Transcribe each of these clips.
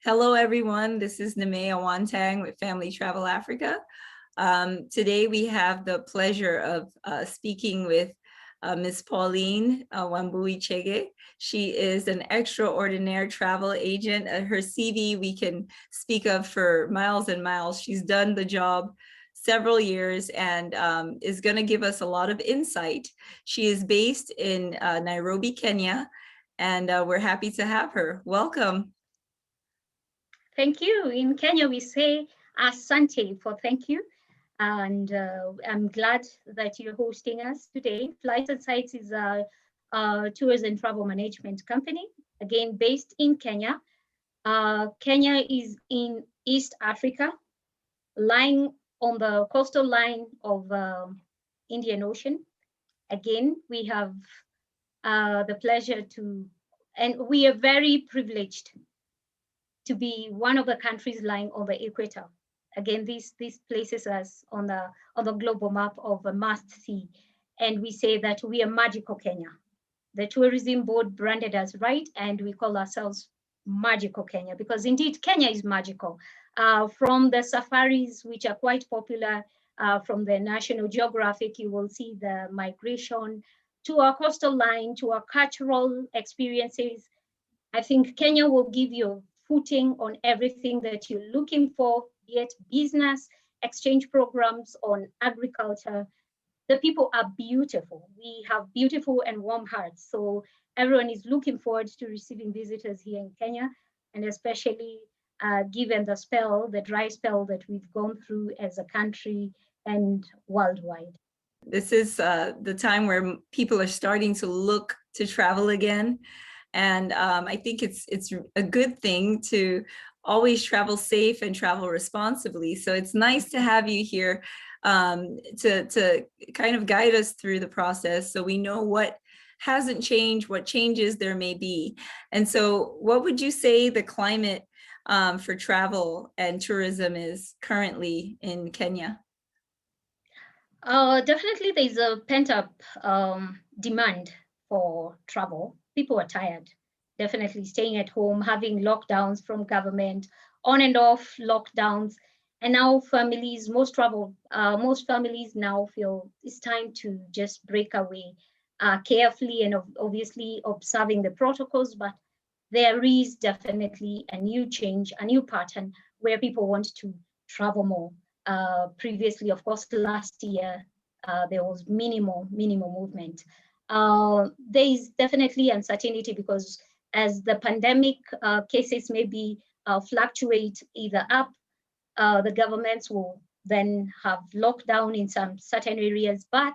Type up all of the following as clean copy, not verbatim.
Hello, everyone. This is Nemea Wantang with Family Travel Africa. Today, we have the pleasure of speaking with Ms. Pauline Wambui Chege. She is an extraordinary travel agent. Her CV we can speak of for miles and miles. She's done the job several years and is going to give us a lot of insight. She is based in Nairobi, Kenya, and we're happy to have her. Welcome. Thank you. In Kenya, we say asante for thank you. And I'm glad that you're hosting us today. Flights and Sites is a tours and travel management company, again, based in Kenya. Kenya is in East Africa, lying on the coastal line of Indian Ocean. Again, we have the pleasure to, and we are very privileged to be one of the countries lying on the equator. Again, these places us on the global map of a must see. And we say that we are magical Kenya. The tourism board branded us right, and we call ourselves magical Kenya because indeed Kenya is magical. From the safaris, which are quite popular, from the National Geographic, you will see the migration to our coastal line, to our cultural experiences. I think Kenya will give you footing on everything that you're looking for, be it business, exchange programs, on agriculture. The people are beautiful. We have beautiful and warm hearts. So everyone is looking forward to receiving visitors here in Kenya, and especially given the dry spell that we've gone through as a country and worldwide. This is the time where people are starting to look to travel again. And I think it's a good thing to always travel safe and travel responsibly. So it's nice to have you here to kind of guide us through the process so we know what hasn't changed, what changes there may be. And so what would you say the climate for travel and tourism is currently in Kenya? Definitely there's a pent-up demand for travel. People are tired, definitely staying at home, having lockdowns from government, on and off lockdowns. And now most families now feel it's time to just break away carefully and obviously observing the protocols, but there is definitely a new change, a new pattern where people want to travel more. Previously, of course, last year, there was minimal movement. There is definitely uncertainty because as the pandemic cases maybe fluctuate either up, the governments will then have lockdown in some certain areas. But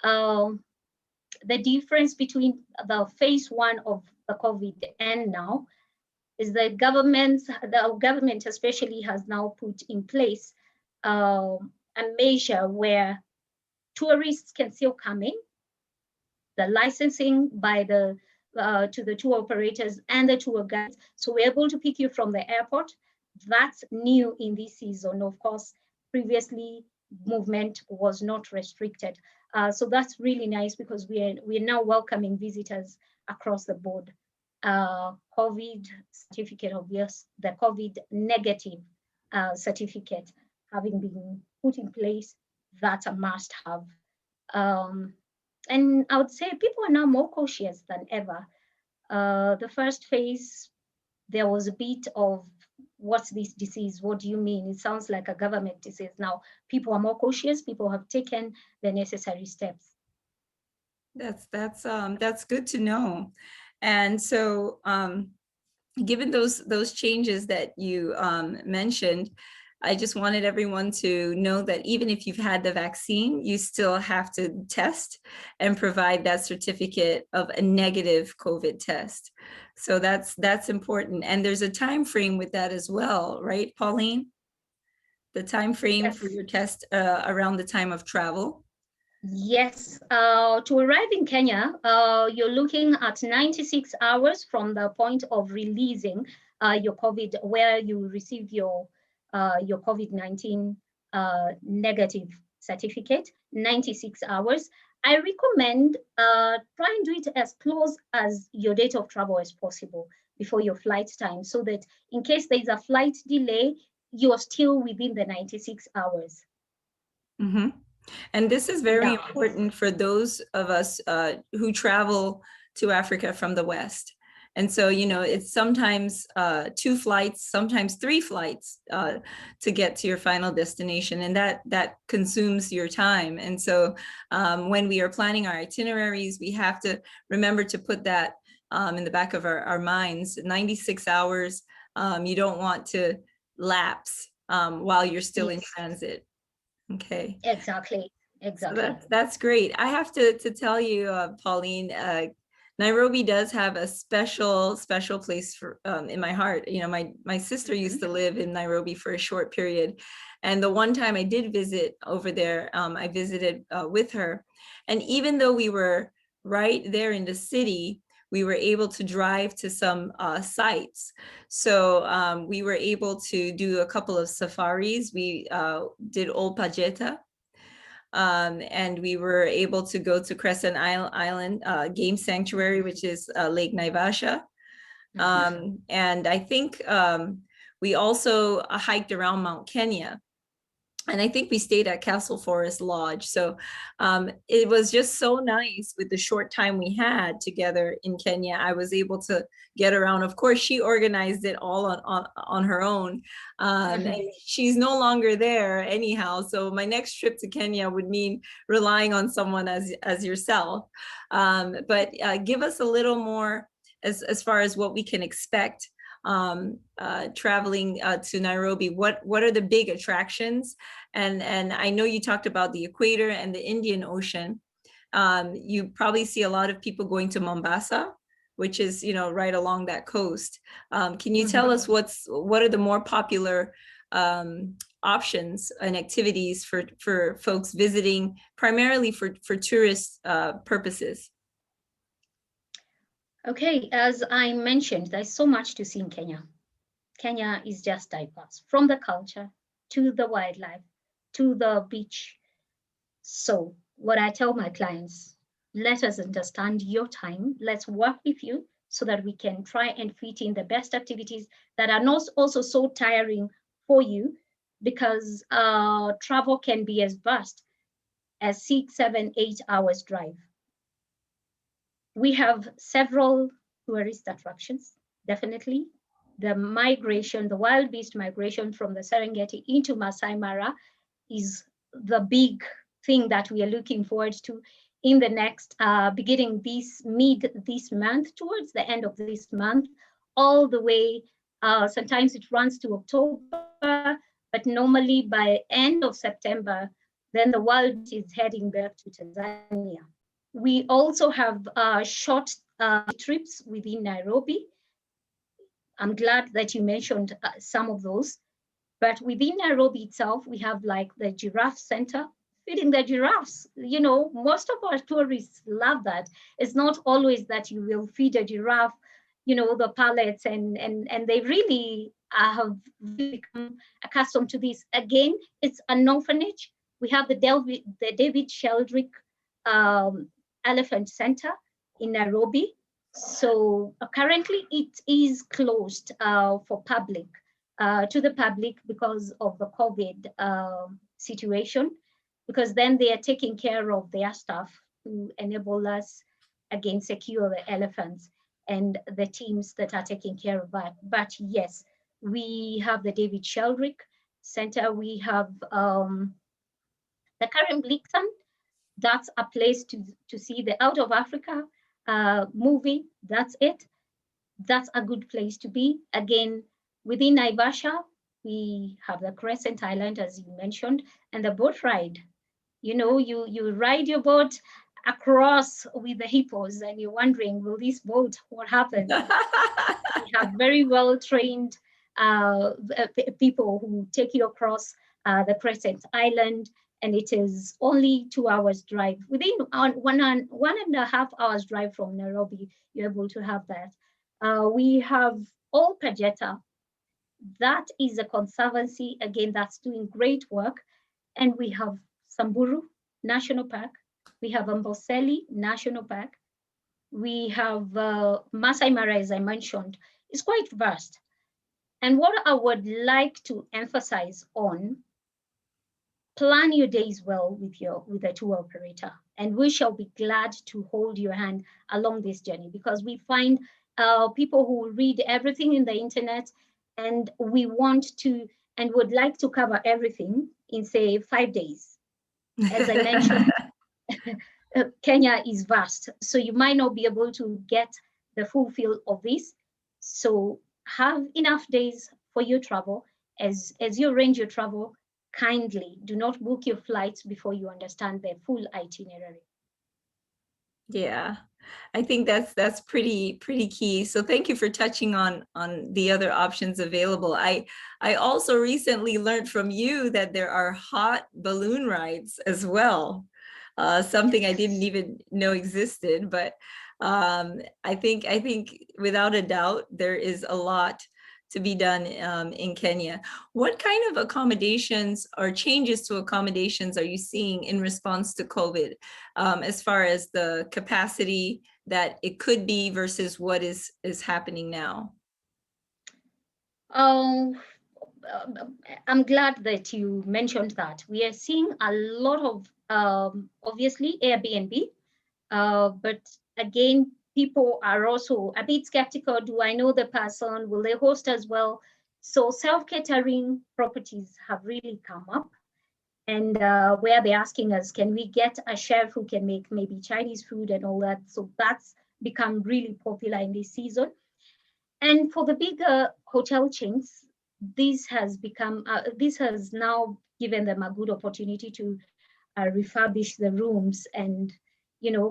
the difference between the phase one of the COVID and now is the government especially has now put in place a measure where tourists can still come in. The licensing by to the tour operators and the tour guides. So we're able to pick you from the airport. That's new in this season. Of course, previously movement was not restricted. So that's really nice because we're now welcoming visitors across the board. COVID certificate of yes, the COVID negative certificate having been put in place, that's a must have. And I would say people are now more cautious than ever. The first phase, there was a bit of what's this disease? What do you mean? It sounds like a government disease. Now people are more cautious. People have taken the necessary steps. That's good to know. And so, given those changes that you mentioned, I just wanted everyone to know that even if you've had the vaccine, you still have to test and provide that certificate of a negative COVID test. So that's important. And there's a time frame with that as well, right, Pauline? The time frame Yes. for your test around the time of travel. Yes, to arrive in Kenya, you're looking at 96 hours from the point of releasing your COVID, where you receive your COVID-19 negative certificate, 96 hours. I recommend try and do it as close as your date of travel as possible before your flight time, so that in case there is a flight delay, you're still within the 96 hours. Mm-hmm. And this is very Yeah. important for those of us who travel to Africa from the West. And so, you know, it's sometimes 2 flights, sometimes 3 flights to get to your final destination, and that consumes your time. And so when we are planning our itineraries, we have to remember to put that in the back of our minds. 96 hours, you don't want to lapse while you're still in transit. Okay. Exactly. So Exactly. that's great. I have to tell you, Pauline, Nairobi does have a special place for in my heart. You know, my sister used to live in Nairobi for a short period, and the one time I did visit over there, I visited with her, and even though we were right there in the city, we were able to drive to some sites. So we were able to do a couple of safaris. We did Old Pajeta. And we were able to go to Crescent Island Game Sanctuary, which is Lake Naivasha. And I think we also hiked around Mount Kenya. And I think we stayed at Castle Forest Lodge. So it was just so nice with the short time we had together in Kenya. I was able to get around. Of course, she organized it all on her own. And she's no longer there anyhow. So my next trip to Kenya would mean relying on someone as yourself. But give us a little more as far as what we can expect traveling to Nairobi. What are the big attractions? And I know you talked about the equator and the Indian Ocean. You probably see a lot of people going to Mombasa, which is, you know, right along that coast. Can you tell us what are the more popular options and activities for folks visiting, primarily for tourist purposes? Okay, as I mentioned, there's so much to see in Kenya. Kenya is just diverse, from the culture to the wildlife to the beach. So what I tell my clients, let us understand your time. Let's work with you so that we can try and fit in the best activities that are not also so tiring for you, because travel can be as vast as 6, 7, 8 hours drive. We have several tourist attractions, definitely. The migration, the wild beast migration from the Serengeti into Masai Mara is the big thing that we are looking forward to in the next, beginning this month, towards the end of this month, all the way, sometimes it runs to October, but normally by end of September, then the wild is heading back to Tanzania. We also have short trips within Nairobi. I'm glad that you mentioned some of those. But within Nairobi itself, we have like the giraffe center, feeding the giraffes. You know, most of our tourists love that. It's not always that you will feed a giraffe, you know, the pallets, and they really have become accustomed to this. Again, it's an orphanage. We have the David Sheldrick Elephant Center in Nairobi. So currently it is closed for public, to the public because of the COVID situation, because then they are taking care of their staff to enable us again secure the elephants and the teams that are taking care of that. But yes, we have the David Sheldrick Center. We have the Karen Blixen. That's a place to see the Out of Africa movie. That's it. That's a good place to be. Again, within Naivasha, we have the Crescent Island, as you mentioned, and the boat ride. You know, you ride your boat across with the hippos, and you're wondering, will this boat, what happens? We have very well trained people who take you across the Crescent Island, and it is only 2 hours drive. Within 1.5 hours drive from Nairobi, you're able to have that. We have Old Pajeta. That is a conservancy, again, that's doing great work. And we have Samburu National Park. we have Amboseli National Park, we have Masai Mara, as I mentioned. It's quite vast. And what I would like to emphasize on, plan your days well with a tour operator, and we shall be glad to hold your hand along this journey, because we find people who read everything in the internet, and we want to and would like to cover everything in, say, 5 days. As I mentioned, Kenya is vast, so you might not be able to get the full feel of this. So have enough days for your travel. As you arrange your travel, kindly do not book your flights before you understand the full itinerary. Yeah, I think that's pretty key. So thank you for touching on the other options available. I also recently learned from you that there are hot balloon rides as well. Something I didn't even know existed, but I think without a doubt there is a lot to be done in Kenya. What kind of accommodations or changes to accommodations are you seeing in response to COVID, as far as the capacity that it could be versus what is happening now? Um, I'm glad that you mentioned that. We are seeing a lot of obviously Airbnb, but again, people are also a bit skeptical. Do I know the person? Will they host as well? So self-catering properties have really come up, and where they're asking us, can we get a chef who can make maybe Chinese food and all that? So that's become really popular in this season. And for the bigger hotel chains, this has now given them a good opportunity to refurbish the rooms and,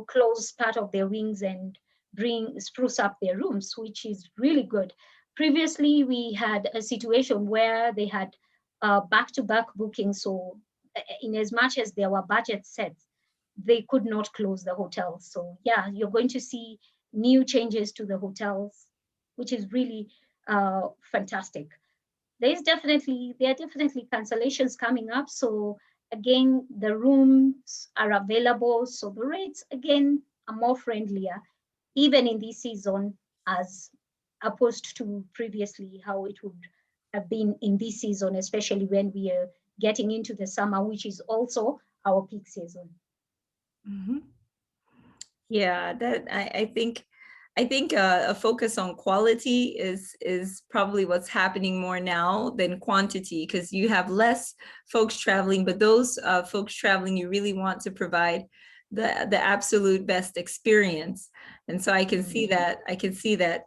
close part of their wings and spruce up their rooms, which is really good. Previously, we had a situation where they had back-to-back bookings. So in as much as there were budget sets, they could not close the hotel. So yeah, you're going to see new changes to the hotels, which is really fantastic. There are definitely cancellations coming up. So again, the rooms are available. So the rates again are more friendlier, even in this season, as opposed to previously how it would have been in this season, especially when we are getting into the summer, which is also our peak season. Mm-hmm. Yeah, that I think a focus on quality is probably what's happening more now than quantity, because you have less folks traveling, but those folks traveling, you really want to provide the absolute best experience. And so I can see that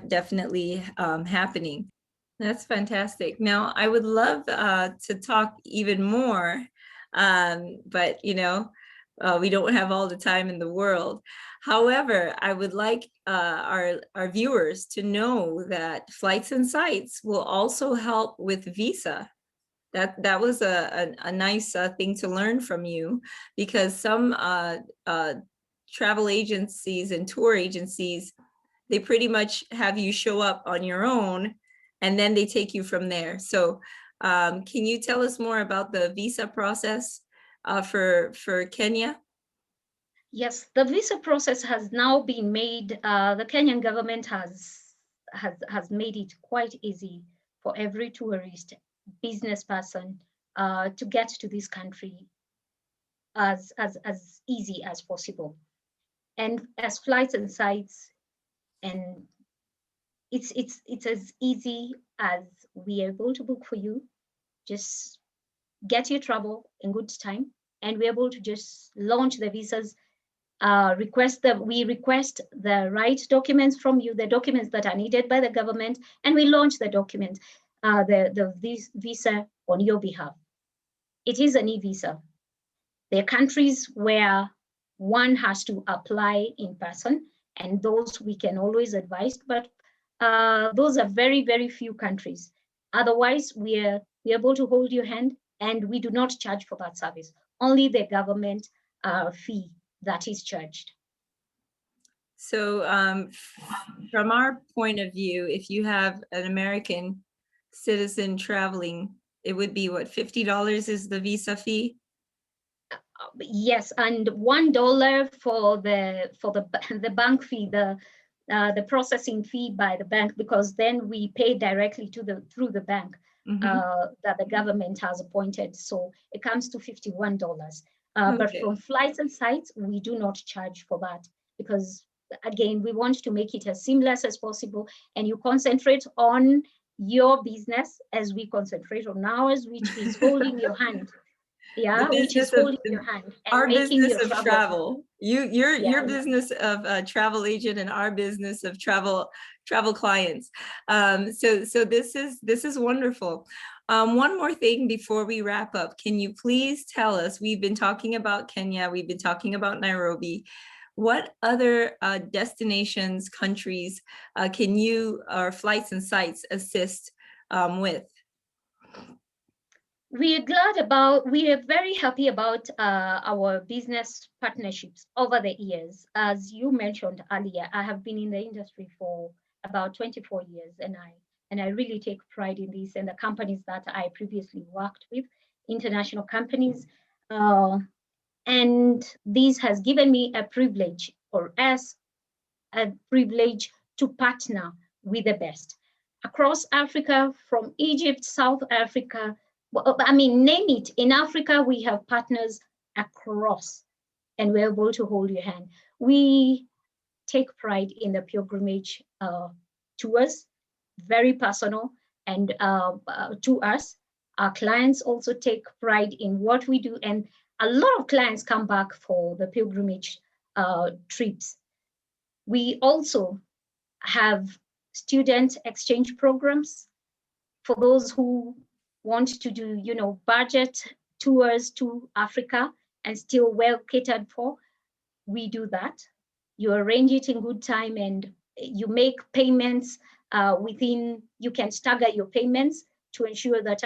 definitely happening. That's fantastic. Now, I would love to talk even more, but we don't have all the time in the world. However, I would like our viewers to know that Flights and Sites will also help with visa. That was a nice thing to learn from you, because some travel agencies and tour agencies, they pretty much have you show up on your own and then they take you from there. So can you tell us more about the visa process for Kenya? Yes, the visa process has now been made. The Kenyan government has made it quite easy for every tourist, business person, to get to this country as easy as possible. And as Flights and Sites, and it's as easy as we are able to book for you. Just get your travel in good time, and we're able to just launch the visas. We request the right documents from you, the documents that are needed by the government, and we launch the document, this visa on your behalf. It is an e-visa. There are countries where one has to apply in person, and those we can always advise, but those are very, very few countries. Otherwise, we're able to hold your hand, and we do not charge for that service. Only the government fee that is charged. So from our point of view, if you have an American citizen traveling, it would be what, $50 is the visa fee? Yes, and $1 for the bank fee, the processing fee by the bank, because then we pay directly through the bank that the government has appointed. So it comes to $51. But Okay. from flights and sites, we do not charge for that, because again, we want to make it as seamless as possible, and you concentrate on your business as we concentrate on ours, which is holding your hand. The Yeah, which is business of holding your hand and our making business your of travel. travel. Your Yeah, business of a travel agent and our business of travel clients. So this is wonderful. One more thing before we wrap up. Can you please tell us, we've been talking about Kenya, we've been talking about Nairobi. What other destinations, countries can you, or flights and sites assist with? we are very happy about our business partnerships over the years. As you mentioned earlier, I have been in the industry for about 24 years, and I really take pride in this and the companies that I previously worked with, international companies. And this has given me a privilege, or us a privilege, to partner with the best across Africa, from Egypt, South Africa. I mean, name it. In Africa, we have partners across, and we're able to hold your hand. We take pride in the pilgrimage tours, very personal, and to us. Our clients also take pride in what we do, and a lot of clients come back for the pilgrimage trips. We also have student exchange programs for those who want to do, budget tours to Africa and still well catered for. We do that. You arrange it in good time, and you make payments you can stagger your payments to ensure that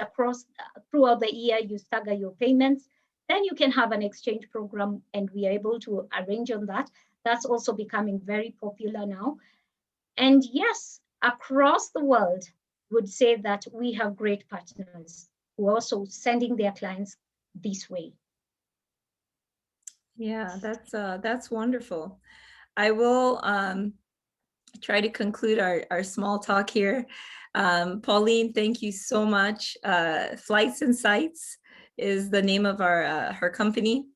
throughout the year you stagger your payments. Then you can have an exchange program, and we are able to arrange on that. That's also becoming very popular now. And yes, across the world, would say that we have great partners who are also sending their clients this way. Yeah, that's wonderful. I will try to conclude our small talk here. Pauline, thank you so much. Flights and Sites is the name of her company.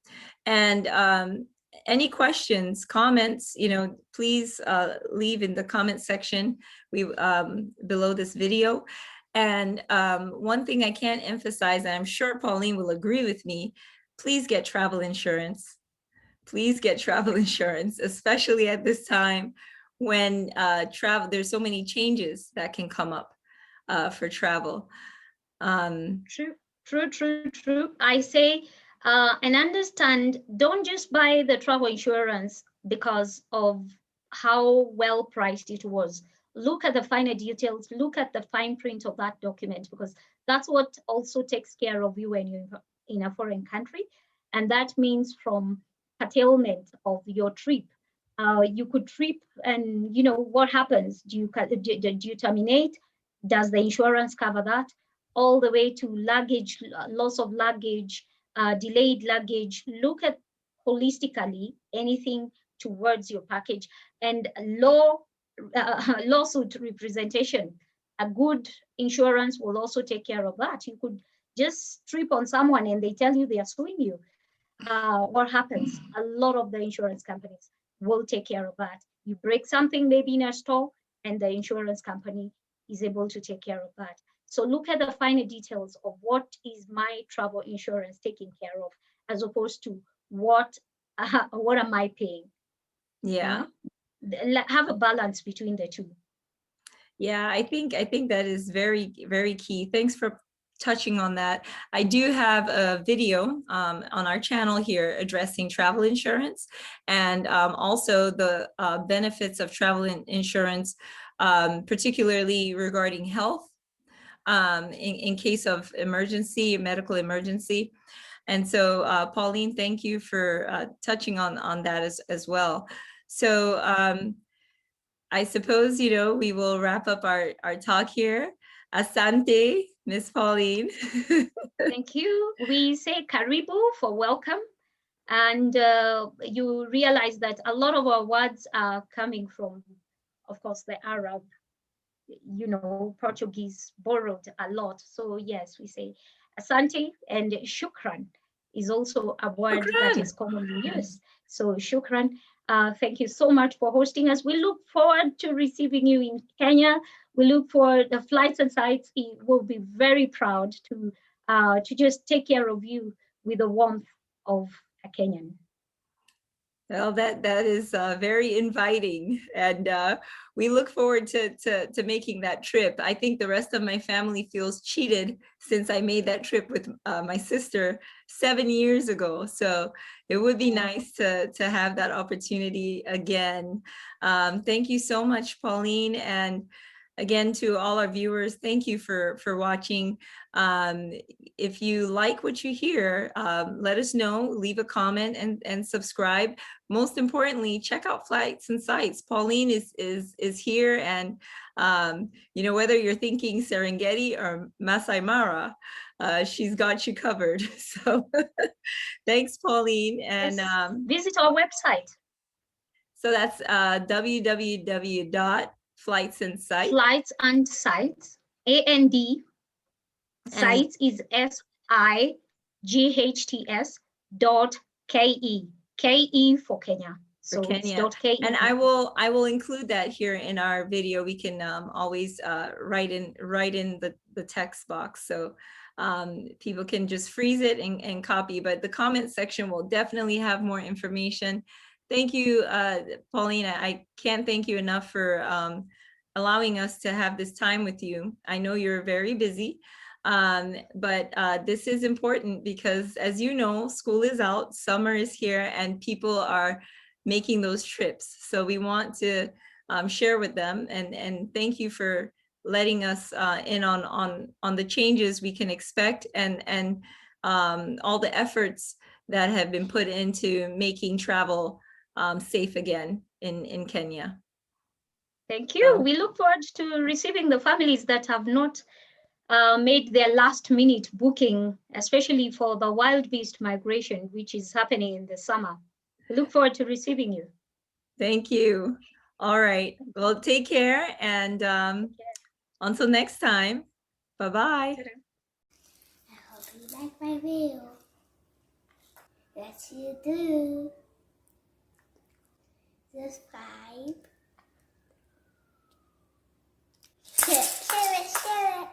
And any questions, comments, please leave in the comment section below this video. And one thing I can't emphasize, and I'm sure Pauline will agree with me, please get travel insurance. Please get travel insurance, especially at this time when there's so many changes that can come up for travel. True. I say, and understand, don't just buy the travel insurance because of how well priced it was. Look at the finer details, look at the fine print of that document, because that's what also takes care of you when you're in a foreign country. And that means from curtailment of your trip. You could trip, and what happens? Do you terminate? Does the insurance cover that? All the way to luggage, loss of luggage, delayed luggage. Look at holistically anything towards your package, and lawsuit representation. A good insurance will also take care of that. You could just trip on someone and they tell you they are suing you. What happens? A lot of the insurance companies will take care of that. You break something maybe in a store, and the insurance company is able to take care of that. So look at the finer details of what is my travel insurance taking care of, as opposed to what am I paying? Yeah. Have a balance between the two. Yeah, I think that is very, very key. Thanks for touching on that. I do have a video on our channel here addressing travel insurance, and also the benefits of travel insurance, particularly regarding health, in case of emergency, medical emergency. And so Pauline, thank you for touching on that as well. So I suppose, we will wrap up our talk here. Asante, Miss Pauline. Thank you. We say karibu for welcome. And you realize that a lot of our words are coming from, of course, the Arab, Portuguese borrowed a lot. So yes, we say asante, and shukran is also a word that Shukran. is commonly used. So shukran, thank you so much for hosting us. We look forward to receiving you in Kenya. We look for the Flights and Sites. It will be very proud to just take care of you with the warmth of a Kenyan. Well, that is very inviting, and we look forward to making that trip. I think the rest of my family feels cheated since I made that trip with my sister 7 years ago. So it would be nice to have that opportunity again. Thank you so much, Pauline, and again to all our viewers, thank you for watching. If you like what you hear, let us know, leave a comment and subscribe. Most importantly, check out Flights and Sites. Pauline is here, and whether you're thinking Serengeti or Masai Mara, she's got you covered. So thanks, Pauline. And yes. Visit our website. So that's www.Flights and Sites. Flights and Sites, AND. Sites is SIGHTS.KE. KE for Kenya. So for Kenya. it's .ke. And I will include that here in our video. We can always write in the text box, so people can just freeze it and copy, but the comment section will definitely have more information. Thank you, Paulina. I can't thank you enough for allowing us to have this time with you. I know you're very busy, but this is important because, as you know, school is out, summer is here, and people are making those trips. So we want to share with them, and thank you for letting us in on the changes we can expect, and all the efforts that have been put into making travel safe again in Kenya. Thank you. We look forward to receiving the families that have not made their last minute booking, especially for the wild beast migration, which is happening in the summer. We look forward to receiving you. Thank you. All right. Well, take care, and until next time, bye-bye. I hope you like my video. Yes, you do. Subscribe. Share it, share it.